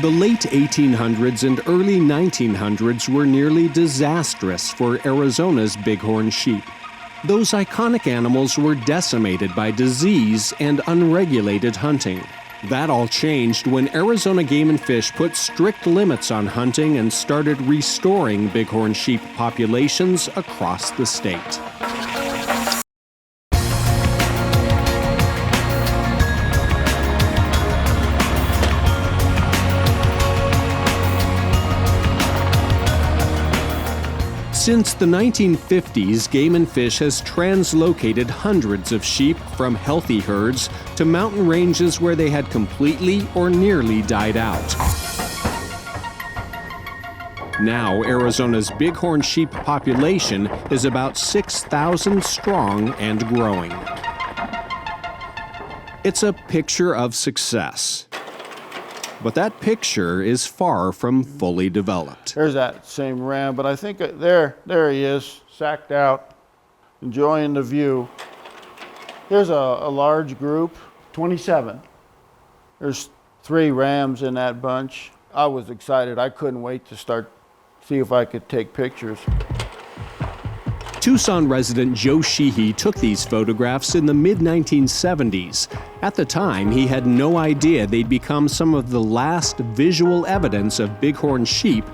The late 1800s and early 1900s were nearly disastrous for Arizona's bighorn sheep. Those iconic animals were decimated by disease and unregulated hunting. That all changed when Arizona Game and Fish put strict limits on hunting and started restoring bighorn sheep populations across the state. Since the 1950s, Game and Fish has translocated hundreds of sheep from healthy herds to mountain ranges where they had completely or nearly died out. Now, Arizona's bighorn sheep population is about 6,000 strong and growing. It's a picture of success. But that picture is far from fully developed. There's that same ram, but I think there he is, sacked out, enjoying the view. There's a large group, 27. There's 3 rams in that bunch. I was excited. I couldn't wait to see if I could take pictures. Tucson resident Joe Sheehey took these photographs in the mid-1970s. At the time, he had no idea they'd become some of the last visual evidence of bighorn sheep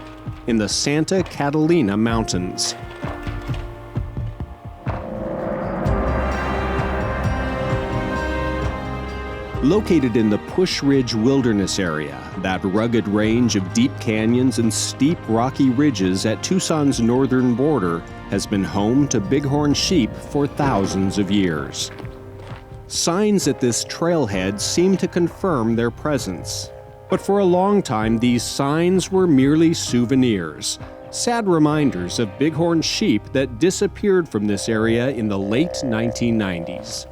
in the Santa Catalina Mountains. Located in the Push Ridge Wilderness area, that rugged range of deep canyons and steep rocky ridges at Tucson's northern border has been home to bighorn sheep for thousands of years. Signs at this trailhead seem to confirm their presence. But for a long time, these signs were merely souvenirs, sad reminders of bighorn sheep that disappeared from this area in the late 1990s.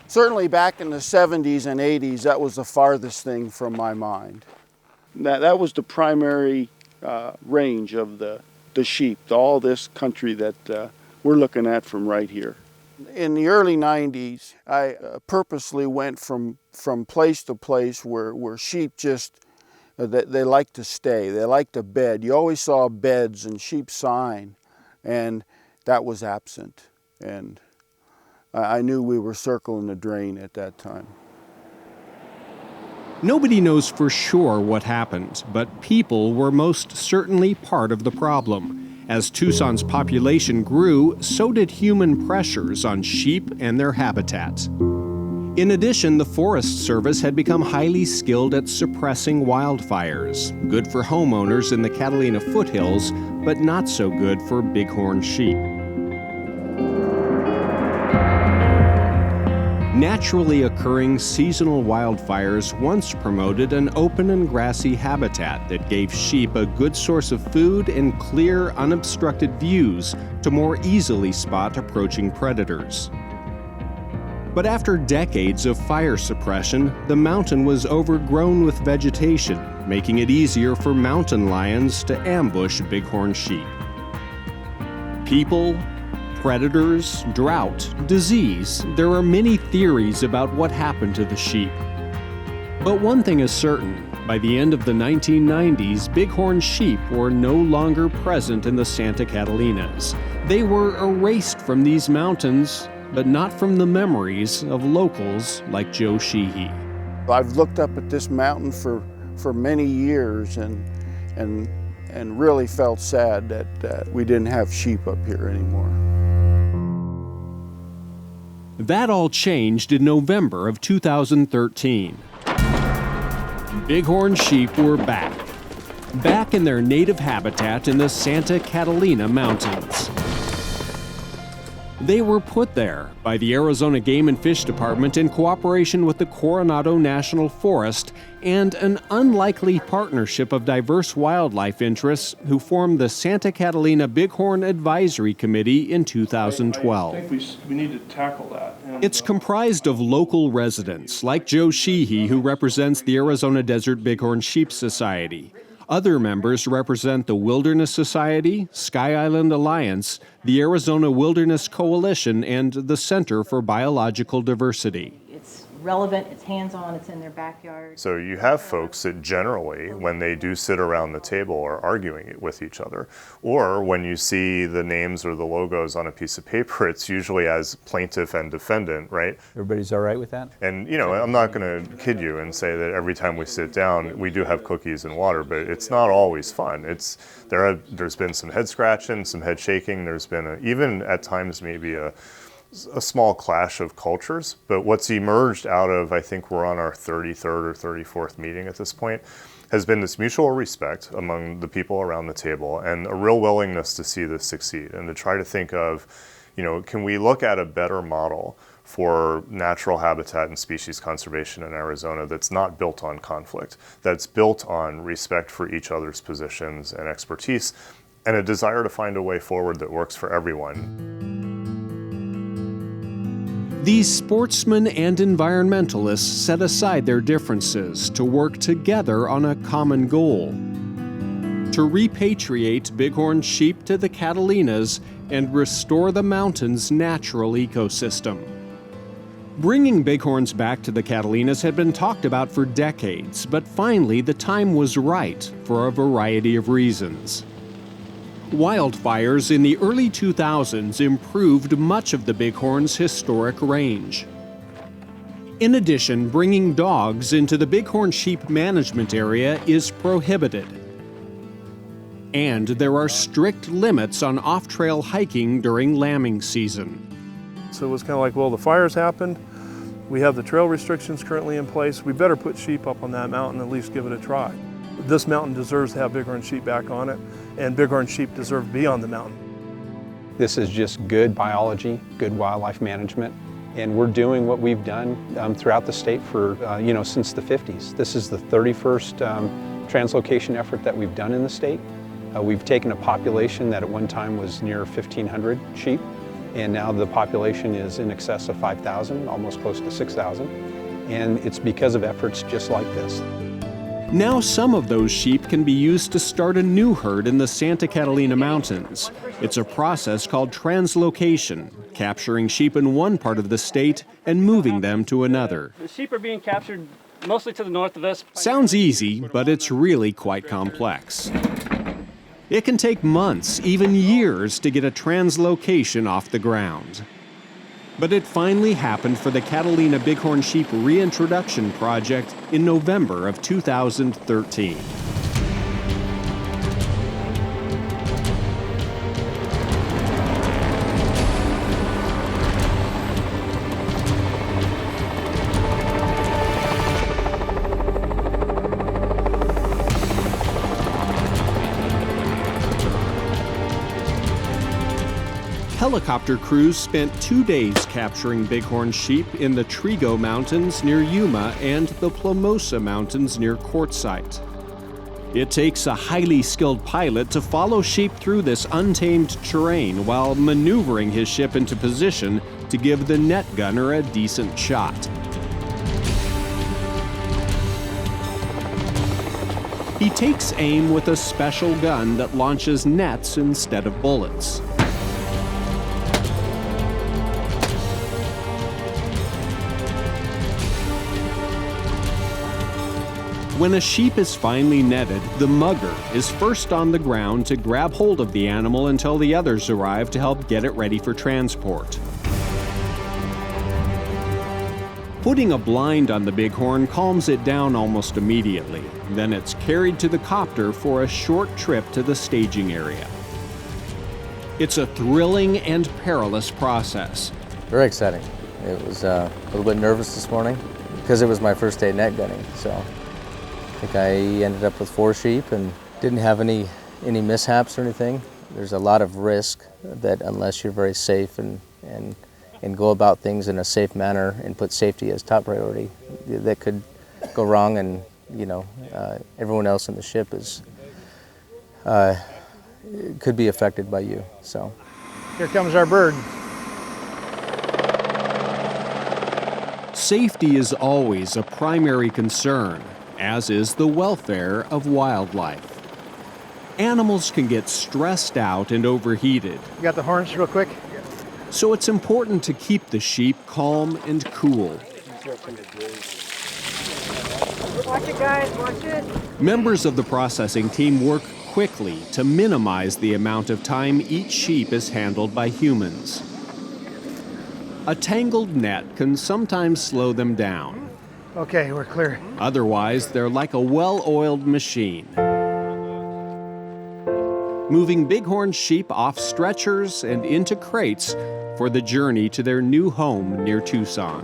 Certainly back in the 70s and 80s, that was the farthest thing from my mind. That was the primary range of the sheep, all this country that we're looking at from right here. In the early 90s, I purposely went from place to place where sheep just, they like to stay, they like to bed. You always saw beds and sheep sign, and that was absent. And I knew we were circling the drain at that time. Nobody knows for sure what happened, but people were most certainly part of the problem. As Tucson's population grew, so did human pressures on sheep and their habitat. In addition, the Forest Service had become highly skilled at suppressing wildfires, good for homeowners in the Catalina foothills, but not so good for bighorn sheep. Naturally occurring seasonal wildfires once promoted an open and grassy habitat that gave sheep a good source of food and clear, unobstructed views to more easily spot approaching predators. But after decades of fire suppression, the mountain was overgrown with vegetation, making it easier for mountain lions to ambush bighorn sheep. People, predators, drought, disease, there are many theories about what happened to the sheep. But one thing is certain, by the end of the 1990s, bighorn sheep were no longer present in the Santa Catalinas. They were erased from these mountains, but not from the memories of locals like Joe Sheehey. I've looked up at this mountain for many years and really felt sad that we didn't have sheep up here anymore. That all changed in November of 2013. Bighorn sheep were back in their native habitat in the Santa Catalina Mountains. They were put there by the Arizona Game and Fish Department in cooperation with the Coronado National Forest and an unlikely partnership of diverse wildlife interests who formed the Santa Catalina Bighorn Advisory Committee in 2012. I think we need to tackle that. It's comprised of local residents, like Joe Sheehey, who represents the Arizona Desert Bighorn Sheep Society. Other members represent the Wilderness Society, Sky Island Alliance, the Arizona Wilderness Coalition, and the Center for Biological Diversity. It's relevant, it's hands-on, it's in their backyard. So you have folks that generally, when they do sit around the table, are arguing with each other. Or when you see the names or the logos on a piece of paper, it's usually as plaintiff and defendant, right? Everybody's all right with that? And, you know, I'm not going to kid you and say that every time we sit down, we do have cookies and water, but it's not always fun. There's been some head scratching, some head shaking. There's been even at times maybe a small clash of cultures, but what's emerged out of, I think we're on our 33rd or 34th meeting at this point, has been this mutual respect among the people around the table and a real willingness to see this succeed and to try to think of, you know, can we look at a better model for natural habitat and species conservation in Arizona that's not built on conflict, that's built on respect for each other's positions and expertise, and a desire to find a way forward that works for everyone. These sportsmen and environmentalists set aside their differences to work together on a common goal: to repatriate bighorn sheep to the Catalinas and restore the mountain's natural ecosystem. Bringing bighorns back to the Catalinas had been talked about for decades, but finally the time was right for a variety of reasons. Wildfires in the early 2000s improved much of the bighorn's historic range. In addition, bringing dogs into the bighorn sheep management area is prohibited. And there are strict limits on off-trail hiking during lambing season. So it was kind of like, well, the fires happened. We have the trail restrictions currently in place. We better put sheep up on that mountain, at least give it a try. This mountain deserves to have bighorn sheep back on it, and bighorn sheep deserve to be on the mountain. This is just good biology, good wildlife management, and we're doing what we've done throughout the state for, since the 50s. This is the 31st translocation effort that we've done in the state. We've taken a population that at one time was near 1,500 sheep, and now the population is in excess of 5,000, almost close to 6,000, and it's because of efforts just like this. Now some of those sheep can be used to start a new herd in the Santa Catalina Mountains. It's a process called translocation, capturing sheep in one part of the state and moving them to another. The sheep are being captured mostly to the north of us. Sounds easy, but it's really quite complex. It can take months, even years, to get a translocation off the ground. But it finally happened for the Catalina Bighorn Sheep Reintroduction Project in November of 2013. Helicopter crews spent 2 days capturing bighorn sheep in the Trigo Mountains near Yuma and the Plomosa Mountains near Quartzsite. It takes a highly skilled pilot to follow sheep through this untamed terrain while maneuvering his ship into position to give the net gunner a decent shot. He takes aim with a special gun that launches nets instead of bullets. When a sheep is finally netted, the mugger is first on the ground to grab hold of the animal until the others arrive to help get it ready for transport. Putting a blind on the bighorn calms it down almost immediately. Then it's carried to the copter for a short trip to the staging area. It's a thrilling and perilous process. Very exciting. It was a little bit nervous this morning because it was my first day net gunning. So I think I ended up with 4 sheep and didn't have any mishaps or anything. There's a lot of risk that unless you're very safe and go about things in a safe manner and put safety as top priority, that could go wrong, and everyone else in the ship could be affected by you. So here comes our bird. Safety is always a primary concern, as is the welfare of wildlife. Animals can get stressed out and overheated. You got the horns real quick? So it's important to keep the sheep calm and cool. Watch it, guys, watch it. Members of the processing team work quickly to minimize the amount of time each sheep is handled by humans. A tangled net can sometimes slow them down. Okay, we're clear. Otherwise, they're like a well-oiled machine, moving bighorn sheep off stretchers and into crates for the journey to their new home near Tucson.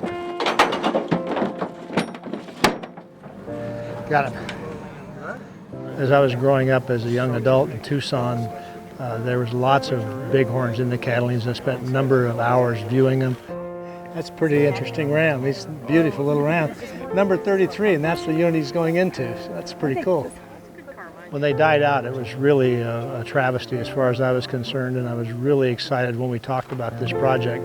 Got him. As I was growing up as a young adult in Tucson, there was lots of bighorns in the Catalinas. I spent a number of hours viewing them. That's a pretty interesting ram. He's a beautiful little ram. Number 33, and that's the unit he's going into. So that's pretty cool. When they died out, it was really a travesty as far as I was concerned, and I was really excited when we talked about this project.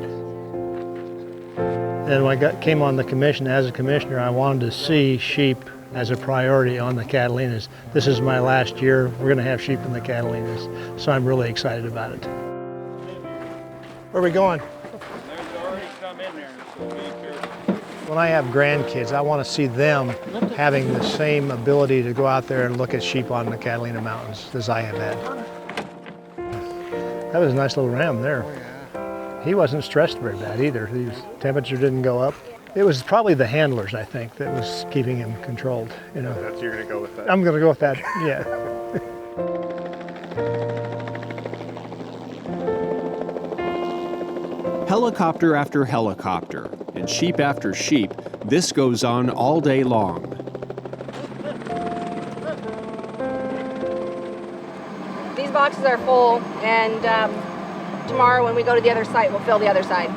And when I came on the commission as a commissioner, I wanted to see sheep as a priority on the Catalinas. This is my last year. We're going to have sheep in the Catalinas, so I'm really excited about it. Where are we going? When I have grandkids, I want to see them having the same ability to go out there and look at sheep on the Catalina Mountains as I have had. That was a nice little ram there. He wasn't stressed very bad either. His temperature didn't go up. It was probably the handlers, I think, that was keeping him controlled. You know. That's, you're going to go with that? I'm going to go with that, yeah. Helicopter after helicopter, and sheep after sheep, this goes on all day long. These boxes are full, and tomorrow when we go to the other site, we'll fill the other side.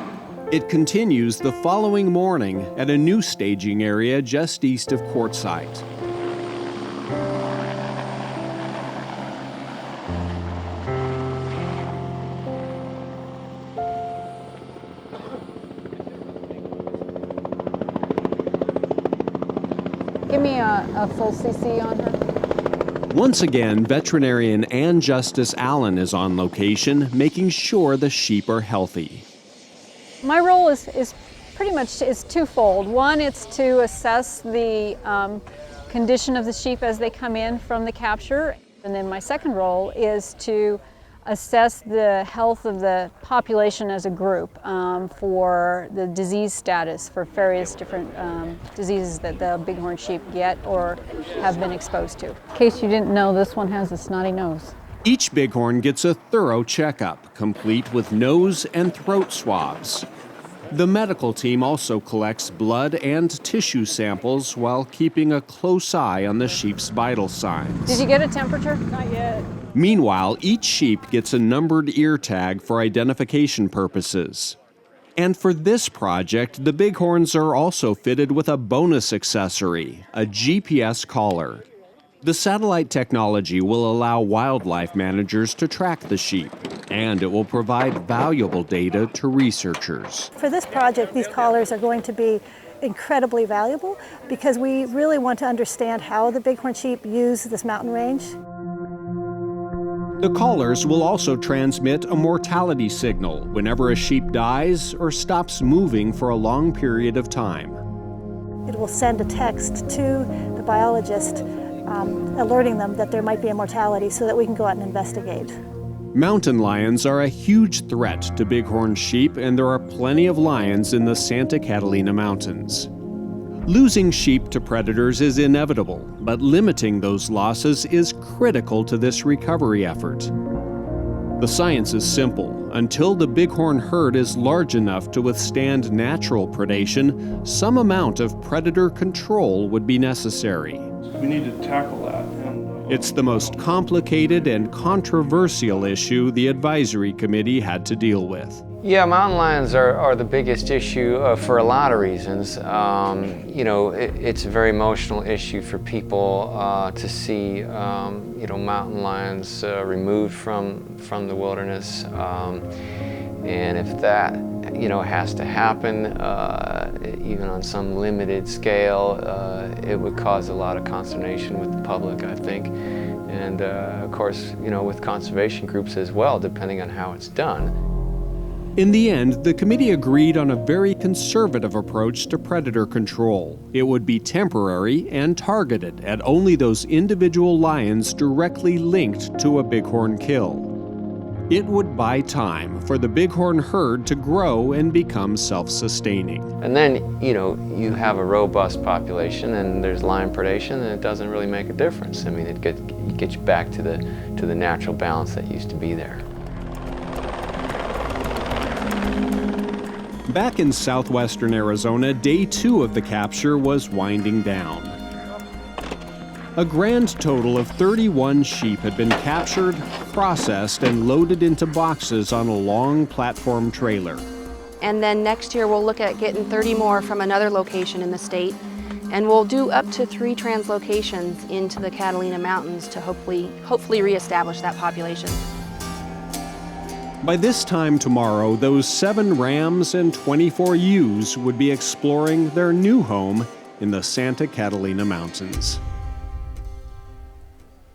It continues the following morning at a new staging area just east of Quartzsite. Give me a full CC on her. Once again, veterinarian Ann Justice Allen is on location, making sure the sheep are healthy. My role is pretty much twofold. One, it's to assess the condition of the sheep as they come in from the capture. And then my second role is to assess the health of the population as a group for the disease status for various different diseases that the bighorn sheep get or have been exposed to. In case you didn't know, this one has a snotty nose. Each bighorn gets a thorough checkup, complete with nose and throat swabs. The medical team also collects blood and tissue samples while keeping a close eye on the sheep's vital signs. Did you get a temperature? Not yet. Meanwhile, each sheep gets a numbered ear tag for identification purposes. And for this project, the bighorns are also fitted with a bonus accessory, a GPS collar. The satellite technology will allow wildlife managers to track the sheep, and it will provide valuable data to researchers. For this project, these collars are going to be incredibly valuable because we really want to understand how the bighorn sheep use this mountain range. The collars will also transmit a mortality signal whenever a sheep dies or stops moving for a long period of time. It will send a text to the biologist alerting them that there might be a mortality so that we can go out and investigate. Mountain lions are a huge threat to bighorn sheep, and there are plenty of lions in the Santa Catalina Mountains. Losing sheep to predators is inevitable, but limiting those losses is critical to this recovery effort. The science is simple. Until the bighorn herd is large enough to withstand natural predation, some amount of predator control would be necessary. We need to tackle that. It's the most complicated and controversial issue the advisory committee had to deal with. Yeah, mountain lions are the biggest issue for a lot of reasons. You know, it's a very emotional issue for people to see, you know, mountain lions removed from the wilderness. And if that, you know, has to happen, even on some limited scale, it would cause a lot of consternation with the public, I think. And of course, you know, with conservation groups as well, depending on how it's done. In the end, the committee agreed on a very conservative approach to predator control. It would be temporary and targeted at only those individual lions directly linked to a bighorn kill. It would buy time for the bighorn herd to grow and become self-sustaining. And then, you have a robust population and there's lion predation, and it doesn't really make a difference. I mean, it gets you back to the natural balance that used to be there. Back in southwestern Arizona, day 2 of the capture was winding down. A grand total of 31 sheep had been captured, processed, and loaded into boxes on a long platform trailer. And then next year we'll look at getting 30 more from another location in the state. And we'll do up to 3 translocations into the Catalina Mountains to hopefully reestablish that population. By this time tomorrow, those 7 rams and 24 ewes would be exploring their new home in the Santa Catalina Mountains.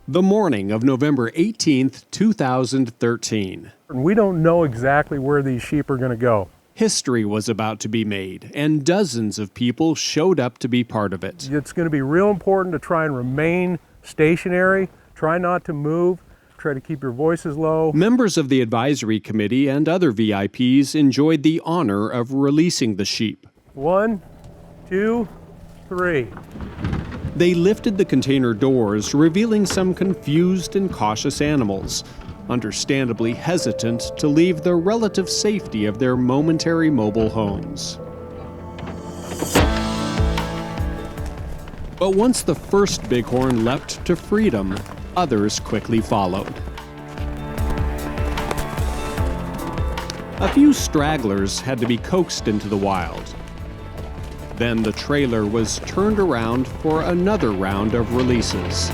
The morning of November 18th, 2013. We don't know exactly where these sheep are going to go. History was about to be made, and dozens of people showed up to be part of it. It's going to be real important to try and remain stationary, try not to move, try to keep your voices low. Members of the advisory committee and other VIPs enjoyed the honor of releasing the sheep. 1, 2, 3. They lifted the container doors, revealing some confused and cautious animals, understandably hesitant to leave the relative safety of their momentary mobile homes. But once the first bighorn leapt to freedom, others quickly followed. A few stragglers had to be coaxed into the wild. Then the trailer was turned around for another round of releases.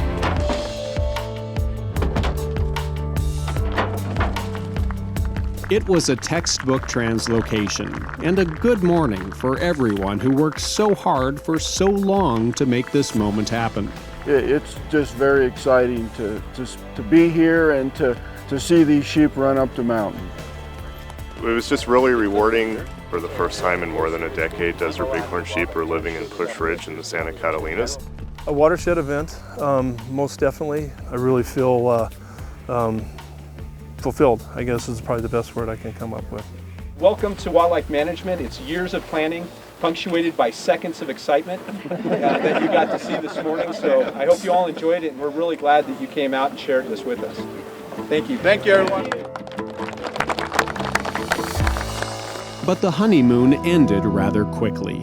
It was a textbook translocation, and a good morning for everyone who worked so hard for so long to make this moment happen. It's just very exciting to be here and to see these sheep run up the mountain. It was just really rewarding. For the first time in more than a decade, desert bighorn sheep are living in Push Ridge in the Santa Catalinas. A watershed event, most definitely. I really feel fulfilled, I guess is probably the best word I can come up with. Welcome to wildlife management. It's years of planning, punctuated by seconds of excitement that you got to see this morning. So I hope you all enjoyed it, and we're really glad that you came out and shared this with us. Thank you. Thank you, everyone. But the honeymoon ended rather quickly.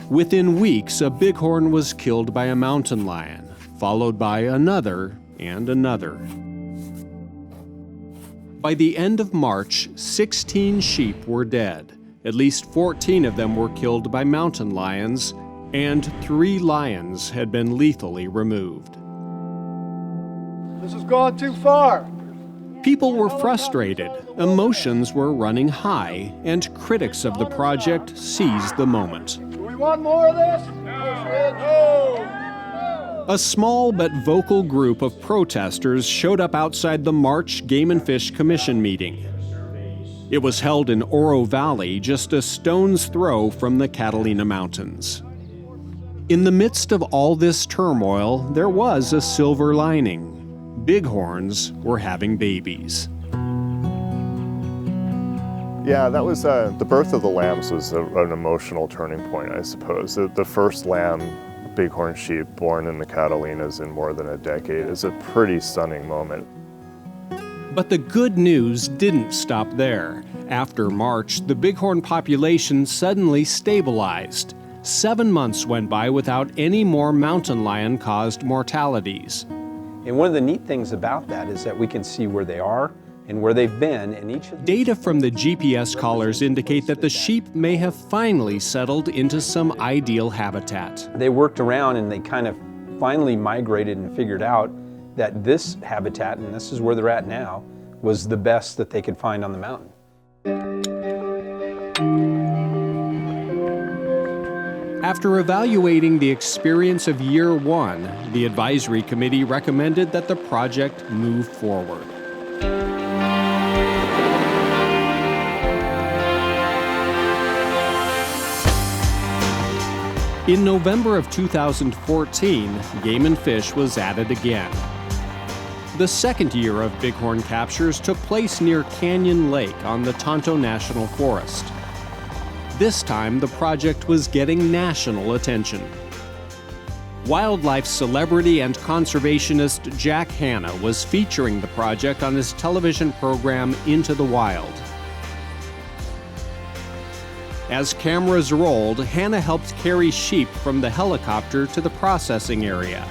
Within weeks, a bighorn was killed by a mountain lion, followed by another and another. By the end of March, 16 sheep were dead. At least 14 of them were killed by mountain lions, and 3 lions had been lethally removed. This has gone too far. People were frustrated, emotions were running high, and critics of the project seized the moment. Do we want more of this? No! A small but vocal group of protesters showed up outside the March Game and Fish Commission meeting. It was held in Oro Valley, just a stone's throw from the Catalina Mountains. In the midst of all this turmoil, there was a silver lining. Bighorns were having babies. Yeah, that was the birth of the lambs was an emotional turning point, I suppose. The first lamb, bighorn sheep born in the Catalinas in more than a decade is a pretty stunning moment. But the good news didn't stop there. After March, the bighorn population suddenly stabilized. 7 months went by without any more mountain lion-caused mortalities. And one of the neat things about that is that we can see where they are and where they've been, and each of Data from the GPS collars indicate that the sheep may have finally settled into some ideal habitat. They worked around and they kind of finally migrated and figured out that this habitat, and this is where they're at now, was the best that they could find on the mountain. After evaluating the experience of year 1, the advisory committee recommended that the project move forward. In November of 2014, Game and Fish was at it again. The second year of bighorn captures took place near Canyon Lake on the Tonto National Forest. This time, the project was getting national attention. Wildlife celebrity and conservationist Jack Hanna was featuring the project on his television program Into the Wild. As cameras rolled, Hanna helped carry sheep from the helicopter to the processing area.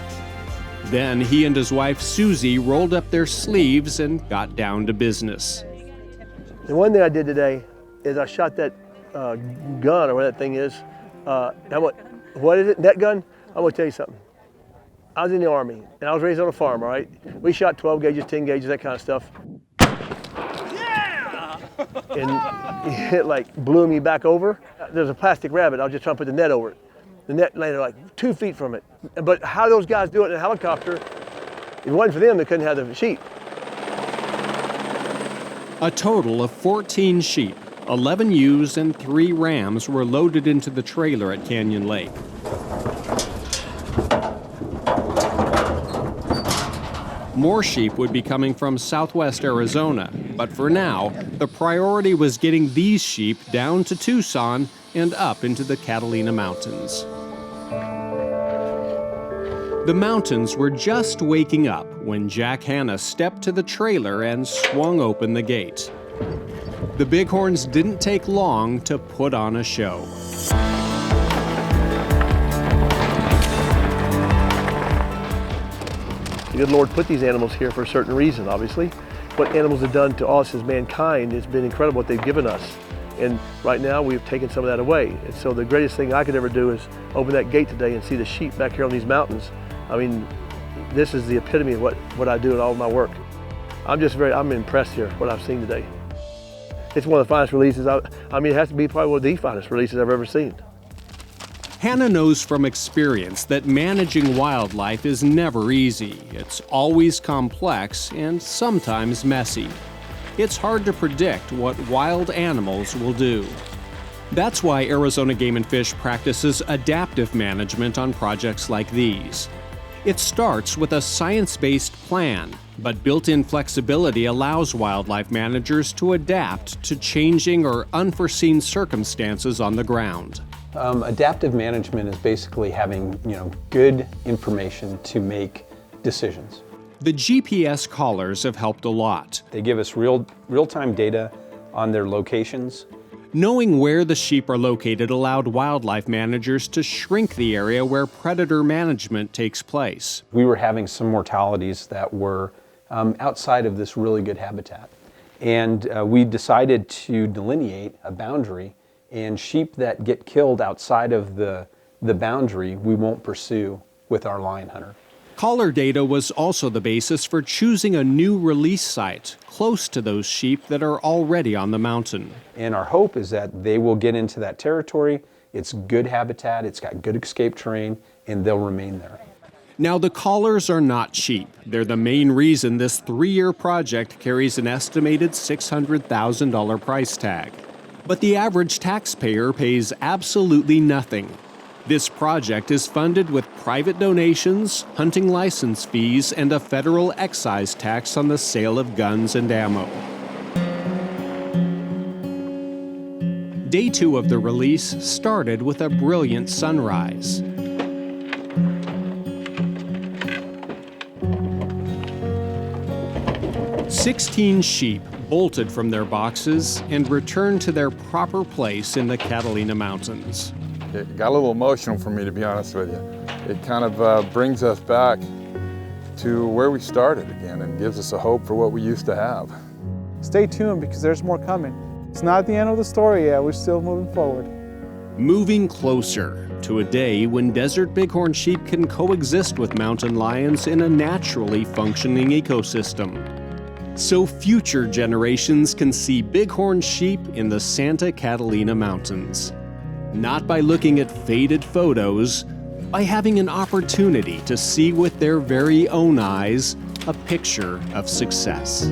Then he and his wife Susie rolled up their sleeves and got down to business. The one thing I did today is I shot that gun, or what that thing is. What is it, net gun? I'm gonna tell you something. I was in the Army, and I was raised on a farm, all right? We shot 12 gauges, 10 gauges, that kind of stuff. Yeah! And it like blew me back over. There's a plastic rabbit, I was just trying to put the net over it. The net landed like 2 feet from it. But how those guys do it in a helicopter, if it wasn't for them, they couldn't have the sheep. A total of 14 sheep, 11 ewes and 3 rams were loaded into the trailer at Canyon Lake. More sheep would be coming from southwest Arizona, but for now, the priority was getting these sheep down to Tucson and up into the Catalina Mountains. The mountains were just waking up when Jack Hanna stepped to the trailer and swung open the gate. The bighorns didn't take long to put on a show. The good Lord put these animals here for a certain reason, obviously. What animals have done to us as mankind has been incredible, what they've given us. And right now we've taken some of that away. And so the greatest thing I could ever do is open that gate today and see the sheep back here on these mountains. I mean, this is the epitome of what I do in all of my work. I'm impressed here, what I've seen today. It's one of the finest releases. I mean, it has to be probably one of the finest releases I've ever seen. Hanna knows from experience that managing wildlife is never easy. It's always complex and sometimes messy. It's hard to predict what wild animals will do. That's why Arizona Game and Fish practices adaptive management on projects like these. It starts with a science-based plan, but built-in flexibility allows wildlife managers to adapt to changing or unforeseen circumstances on the ground. Adaptive management is basically having, good information to make decisions. The GPS collars have helped a lot. They give us real-time data on their locations. Knowing where the sheep are located allowed wildlife managers to shrink the area where predator management takes place. We were having some mortalities that were outside of this really good habitat. And we decided to delineate a boundary, and sheep that get killed outside of the boundary, we won't pursue with our lion hunter. Collar data was also the basis for choosing a new release site close to those sheep that are already on the mountain. And our hope is that they will get into that territory. It's good habitat, it's got good escape terrain, and they'll remain there. Now, the collars are not cheap. They're the main reason this 3-year project carries an estimated $600,000 price tag. But the average taxpayer pays absolutely nothing. This project is funded with private donations, hunting license fees, and a federal excise tax on the sale of guns and ammo. Day 2 of the release started with a brilliant sunrise. "16 sheep bolted from their boxes and returned to their proper place in the Catalina Mountains." It got a little emotional for me, to be honest with you. It kind of brings us back to where we started again and gives us a hope for what we used to have. Stay tuned because there's more coming. It's not the end of the story yet, we're still moving forward. Moving closer to a day when desert bighorn sheep can coexist with mountain lions in a naturally functioning ecosystem. So future generations can see bighorn sheep in the Santa Catalina Mountains. Not by looking at faded photos, by having an opportunity to see with their very own eyes a picture of success.